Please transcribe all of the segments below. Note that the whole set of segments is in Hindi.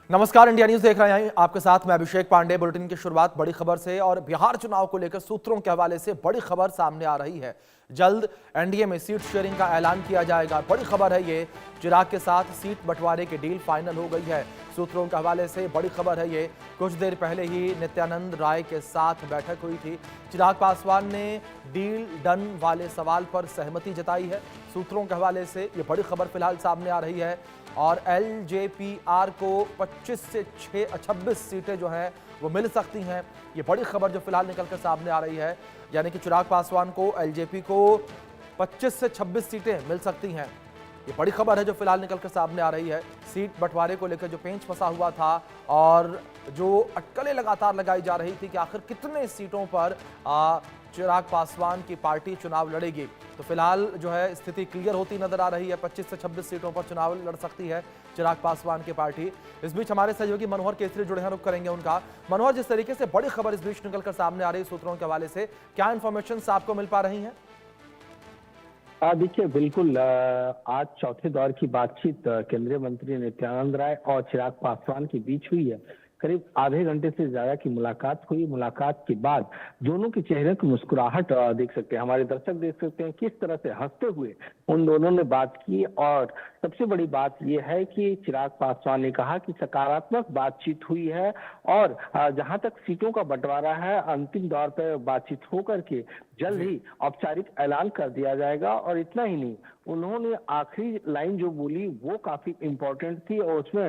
नमस्कार, इंडिया न्यूज देख रहे हैं। आपके साथ मैं अभिषेक पांडे। बुलेटिन की शुरुआत बड़ी खबर से और बिहार चुनाव को लेकर सूत्रों के हवाले से बड़ी खबर सामने आ रही है। जल्द एनडीए में सीट शेयरिंग का ऐलान किया जाएगा। बड़ी खबर है ये। चिराग के साथ सीट बंटवारे की डील फाइनल हो गई है। सूत्रों के हवाले से बड़ी खबर है ये। कुछ देर पहले ही नित्यानंद राय के साथ बैठक हुई थी। चिराग पासवान ने डील डन वाले सवाल पर सहमति जताई है। सूत्रों के हवाले से ये बड़ी खबर फिलहाल सामने आ रही है और एलजेपीआर को 25 से 26 सीटें जो हैं वो मिल सकती हैं। ये बड़ी खबर जो फिलहाल निकलकर सामने आ रही है, यानी कि चिराग पासवान को एलजेपी को 25 से 26 सीटें मिल सकती हैं। ये बड़ी खबर है जो फिलहाल निकलकर सामने आ रही है। सीट बंटवारे को लेकर जो पेंच फंसा हुआ था और जो अटकलें लगातार लगाई जा रही थी कि आखिर कितने सीटों पर चिराग पासवान की पार्टी चुनाव लड़ेगी, तो फिलहाल जो है स्थिति क्लियर होती नजर आ रही है। 25 से 26 सीटों पर चुनाव लड़ सकती है चिराग पासवान की पार्टी। इस बीच हमारे सहयोगी मनोहर केसरी जुड़े हैं, रुक करेंगे उनका। मनोहर, जिस तरीके से बड़ी खबर इस बीच निकलकर सामने आ रही है सूत्रों के हवाले से, क्या इंफॉर्मेशन आपको मिल पा रही है? देखिए, बिल्कुल आज चौथे दौर की बातचीत केंद्रीय मंत्री नित्यानंद राय और चिराग पासवान के बीच हुई है। करीब आधे घंटे से ज्यादा की मुलाकात हुई। मुलाकात के बाद दोनों के चेहरे की मुस्कुराहट देख सकते हैं, हमारे दर्शक देख सकते हैं किस तरह से हंसते हुए उन दोनों ने बात की। और सबसे बड़ी बात यह है कि चिराग पासवान ने कहा कि सकारात्मक बातचीत हुई है और जहां तक सीटों का बंटवारा है, अंतिम दौर पर बातचीत होकर के जल्द ही औपचारिक ऐलान कर दिया जाएगा। और इतना ही नहीं, उन्होंने आखिरी लाइन जो बोली वो काफी इंपॉर्टेंट थी और उसमें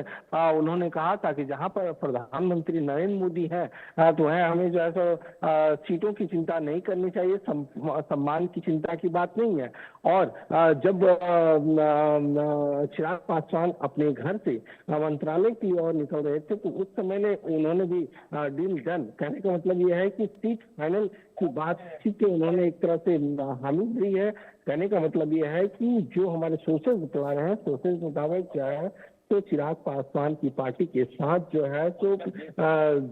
उन्होंने कहा था कि जहां पर प्रधानमंत्री नरेंद्र मोदी हैं तो है, हमें जो है सो सीटों की चिंता नहीं करनी चाहिए, सम्मान की चिंता की बात नहीं है। और जब चिराग पासवान अपने घर से मंत्रालय की ओर निकल रहे थे तो उस समय में उन्होंने भी डील डन, कहने का मतलब यह है कि सीट फाइनल की बातचीत के उन्होंने एक तरह से हामी दी है। कहने का मतलब यह है कि जो हमारे सोर्सेज बता रहे हैं, सोर्सेज मुताबिक क्या है तो चिराग पासवान की पार्टी के साथ जो है तो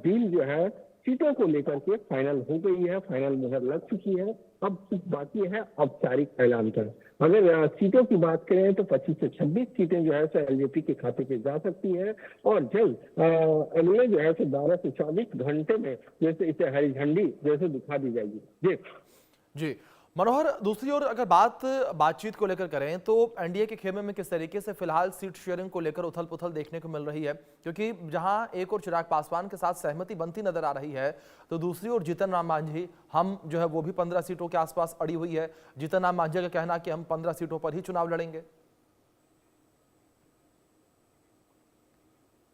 डील जो है सीटों को लेकर के फाइनल हो गई है, फाइनल मुहर लग चुकी है। अब कुछ बाकी है औपचारिक ऐलान कर। अगर सीटों की बात करें तो 25 से 26 सीटें जो है एलजेपी के खाते पे जा सकती है और जल्द अगले जो है 12 से 24 घंटे में जैसे इसे हरी झंडी जैसे दिखा दी जाएगी। जी जी मनोहर, दूसरी ओर अगर बातचीत को लेकर करें तो एनडीए के खेमे में किस तरीके से फिलहाल सीट शेयरिंग को लेकर उथल पुथल देखने को मिल रही है, क्योंकि जहां एक और चिराग पासवान के साथ सहमति बनती नजर आ रही है तो दूसरी ओर जीतन राम मांझी हम जो है वो भी 15 सीटों के आसपास अड़ी हुई है। जीतन राम मांझी का कहना कि हम 15 सीटों पर ही चुनाव लड़ेंगे।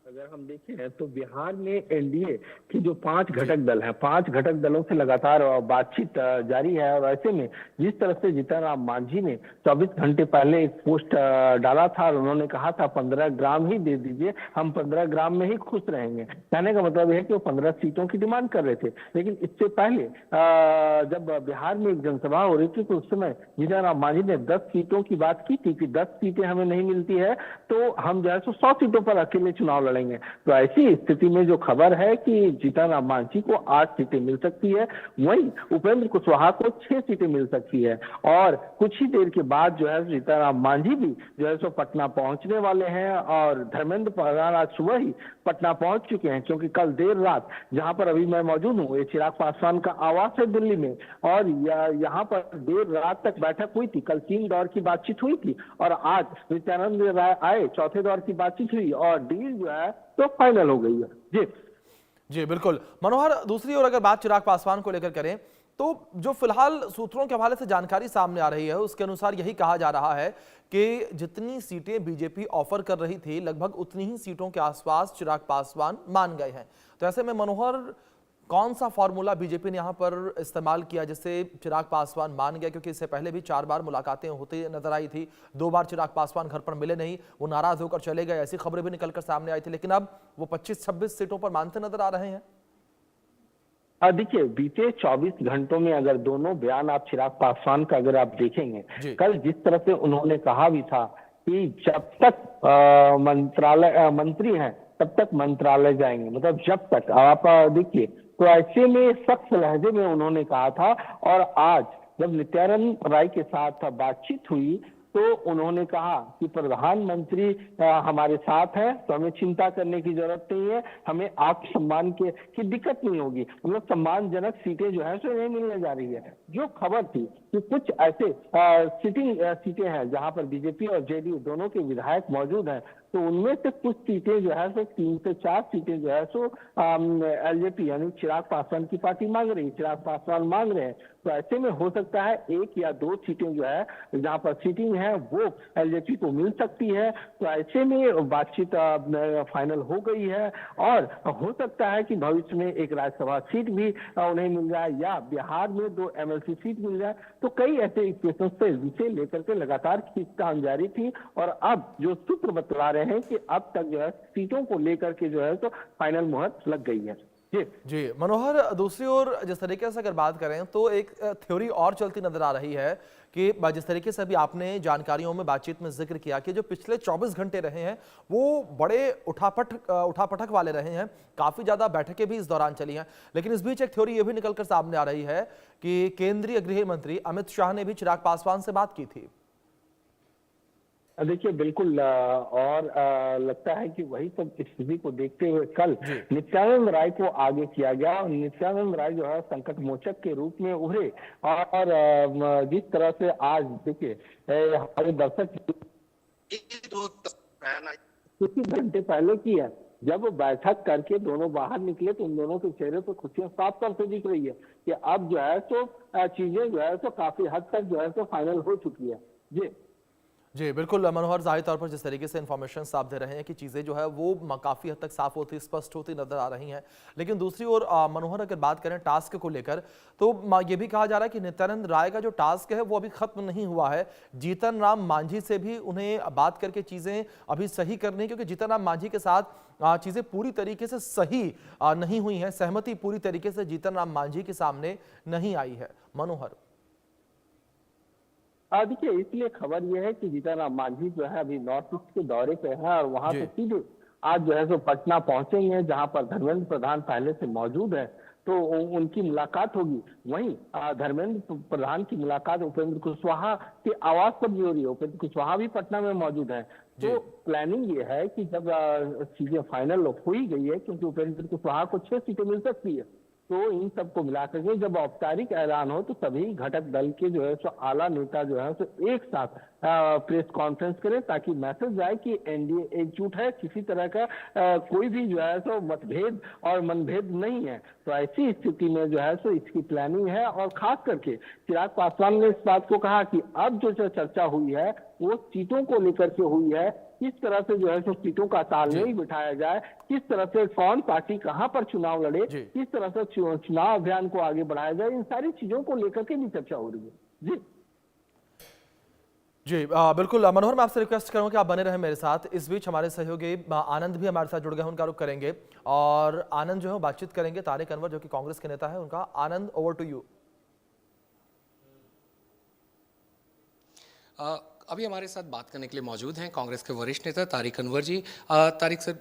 अगर हम देखें तो बिहार में एनडीए की जो 5 घटक दल हैं, 5 घटक दलों से लगातार बातचीत जारी है। और ऐसे में जिस तरह से जीतन राम मांझी ने 24 घंटे पहले एक पोस्ट डाला था और उन्होंने कहा था 15 ग्राम ही दे दीजिए, हम 15 ग्राम में ही खुश रहेंगे। कहने का मतलब है कि वो 15 सीटों की डिमांड कर रहे थे। लेकिन इससे पहले जब बिहार में एक जनसभा हो रही थी तो उस समय जीतन राम मांझी ने 10 सीटों की बात की थी कि 10 सीटें हमें नहीं मिलती है तो हम जो है 100 सीटों पर अकेले चुनाव लड़ेंगे। तो ऐसी स्थिति में जो खबर है कि जीतन राम मांझी को 8 सीटें मिल सकती है, वहीं उपेंद्र कुशवाहा को 6 सीटें मिल सकती है। और कुछ ही देर के बाद जो है जीतन राम मांझी भी जो है सो पटना पहुंचने वाले हैं और धर्मेंद्र प्रधान आज सुबह ही पटना पहुंच चुके हैं, क्योंकि कल देर रात जहां पर अभी मैं मौजूद हूँ ये चिराग पासवान का आवास है दिल्ली में, और यहाँ पर देर रात तक बैठक हुई थी। कल 3 दौर की बातचीत हुई थी और आज नित्यानंद राय आए, चौथे दौर की बातचीत हुई और डील जो है तो फाइनल हो गई है। जी बिल्कुल मनोहर, दूसरी ओर अगर बात चिराग पासवान को लेकर करें तो जो फिलहाल सूत्रों के हवाले से जानकारी सामने आ रही है उसके अनुसार यही कहा जा रहा है कि जितनी सीटें बीजेपी ऑफर कर रही थी लगभग उतनी ही सीटों के आसपास चिराग पासवान मान गए हैं। तो ऐसे में मनोहर, कौन सा फॉर्मूला बीजेपी ने यहां पर इस्तेमाल किया जिससे चिराग पासवान मान गया, क्योंकि इससे पहले भी 4 बार मुलाकातें होती नजर आई थी, 2 बार चिराग पासवान घर पर मिले नहीं, वो नाराज होकर चले गए, ऐसी खबरें भी निकलकर सामने आई थी, लेकिन अब वो 25-26 सीटों पर मानते नजर आ रहे हैं। देखिए, बीते 24 घंटों में अगर दोनों बयान आप चिराग पासवान का अगर आप देखेंगे, कल जिस तरह से उन्होंने कहा भी था कि जब तक मंत्री हैं तब तक मंत्रालय जाएंगे, मतलब जब तक आप देखिए, तो ऐसे में सख्त लहजे में उन्होंने कहा था। और आज जब नित्यानंद राय के साथ बातचीत हुई तो उन्होंने कहा कि प्रधानमंत्री हमारे साथ है, तो हमें चिंता करने की जरूरत नहीं है, हमें आत्मसम्मान की दिक्कत नहीं होगी, मतलब सम्मानजनक सीटें जो है सो नहीं मिलने जा रही है। जो खबर थी कि कुछ ऐसे सीटें हैं जहां पर बीजेपी और जेडीयू दोनों के विधायक मौजूद हैं, तो उनमें से कुछ सीटें जो है सो 3 से 4 सीटें जो है सो एलजेपी यानी चिराग पासवान की पार्टी मांग रही है, चिराग पासवान मांग रहे हैं। तो ऐसे में हो सकता है 1 या 2 सीटें जो है जहां पर सीटिंग है वो एलजेपी को मिल सकती है। तो ऐसे में बातचीत फाइनल हो गई है और हो सकता है कि भविष्य में एक राज्यसभा सीट भी उन्हें मिल जाए या बिहार में 2 एमएलसी सीट मिल जाए। तो कई ऐसे इक्वेशन थे जिसे लेकर के लगातार खींचतान जारी थी और अब जो सूत्र बतला रहे हैं कि अब तक जो है सीटों को लेकर के जो है तो फाइनल मुहर लग गई है। जी मनोहर, दूसरी ओर जिस तरीके से अगर बात करें तो एक थ्योरी और चलती नजर आ रही है कि जिस तरीके से अभी आपने जानकारियों में बातचीत में जिक्र किया कि जो पिछले 24 घंटे रहे हैं वो बड़े उठापटक वाले रहे हैं, काफी ज्यादा बैठकें भी इस दौरान चली हैं। लेकिन इस बीच एक थ्योरी ये भी निकलकर सामने आ रही है कि केंद्रीय गृह मंत्री अमित शाह ने भी चिराग पासवान से बात की थी। देखिए बिल्कुल और लगता है कि वही सब स्थिति को देखते हुए कल नित्यानंद राय को आगे किया गया और नित्यानंद राय जो है संकट मोचक के रूप में उभरे और जिस तरह से आज देखिए हमारे दर्शक कुछ घंटे पहले की है, जब बैठक करके दोनों बाहर निकले तो उन दोनों के चेहरे पर खुशियां साफ तौर से दिख रही है कि अब जो है तो चीजें जो है तो काफी हद तक जो है तो फाइनल हो चुकी है। जी बिल्कुल मनोहर, जाहिर तौर पर जिस तरीके से इन्फॉर्मेशन आप दे रहे हैं कि चीज़ें जो है वो काफ़ी हद तक साफ होती स्पष्ट होती नजर आ रही हैं। लेकिन दूसरी ओर मनोहर अगर बात करें टास्क को लेकर तो ये भी कहा जा रहा है कि नित्यानंद राय का जो टास्क है वो अभी खत्म नहीं हुआ है। जीतन राम मांझी से भी उन्हें बात करके चीज़ें अभी सही करनी है, क्योंकि जीतन राम मांझी के साथ चीज़ें पूरी तरीके से सही नहीं हुई हैं, सहमति पूरी तरीके से जीतन राम मांझी के सामने नहीं आई है। मनोहर देखिए इसलिए खबर यह है कि जीतन राम मांझी जो है अभी नॉर्थ ईस्ट के दौरे पे है और वहां से सीधे आज जो है सो पटना पहुंचेंगे जहां पर धर्मेंद्र प्रधान पहले से मौजूद है, तो उनकी मुलाकात होगी। वहीं धर्मेंद्र प्रधान की मुलाकात उपेंद्र कुशवाहा के आवास पर भी हो रही है, उपेंद्र कुशवाहा भी पटना में मौजूद है। तो प्लानिंग ये है कि जब चीजें फाइनल हो ही गई है, क्योंकि उपेंद्र कुशवाहा को 6 सीटें मिल सकती है, तो इन सबको मिलाकर के जब औपचारिक ऐलान हो तो सभी घटक दल के जो है सो आला नेता जो है सो एक साथ प्रेस कॉन्फ्रेंस करें ताकि मैसेज जाए कि एनडीए एकजुट है, किसी तरह का कोई भी जो है सो मतभेद और मनभेद नहीं है। तो ऐसी स्थिति में जो है सो इसकी प्लानिंग है और खास करके चिराग पासवान ने इस बात को कहा कि अब जो चर्चा हुई है वो सीटों को लेकर के हुई है, किस तरह से जो है सो सीटों का तालमेल बिठाया जाए, किस तरह से कौन पार्टी कहां पर चुनाव लड़े, किस तरह से चुनाव अभियान को आगे बढ़ाया जाए, इन सारी चीजों को लेकर के भी चर्चा हो रही है। जी बिल्कुल मनोहर, मैं आपसे रिक्वेस्ट करूंगा कि आप बने रहें मेरे साथ। इस बीच हमारे सहयोगी आनंद भी हमारे साथ जुड़ गए हैं, उनका रुख करेंगे और आनंद जो है बातचीत करेंगे तारिक अनवर जो कि कांग्रेस के नेता है उनका। आनंद, ओवर टू यू। अभी हमारे साथ बात करने के लिए मौजूद हैं कांग्रेस के वरिष्ठ नेता तारिक अनवर जी। तारिक सर,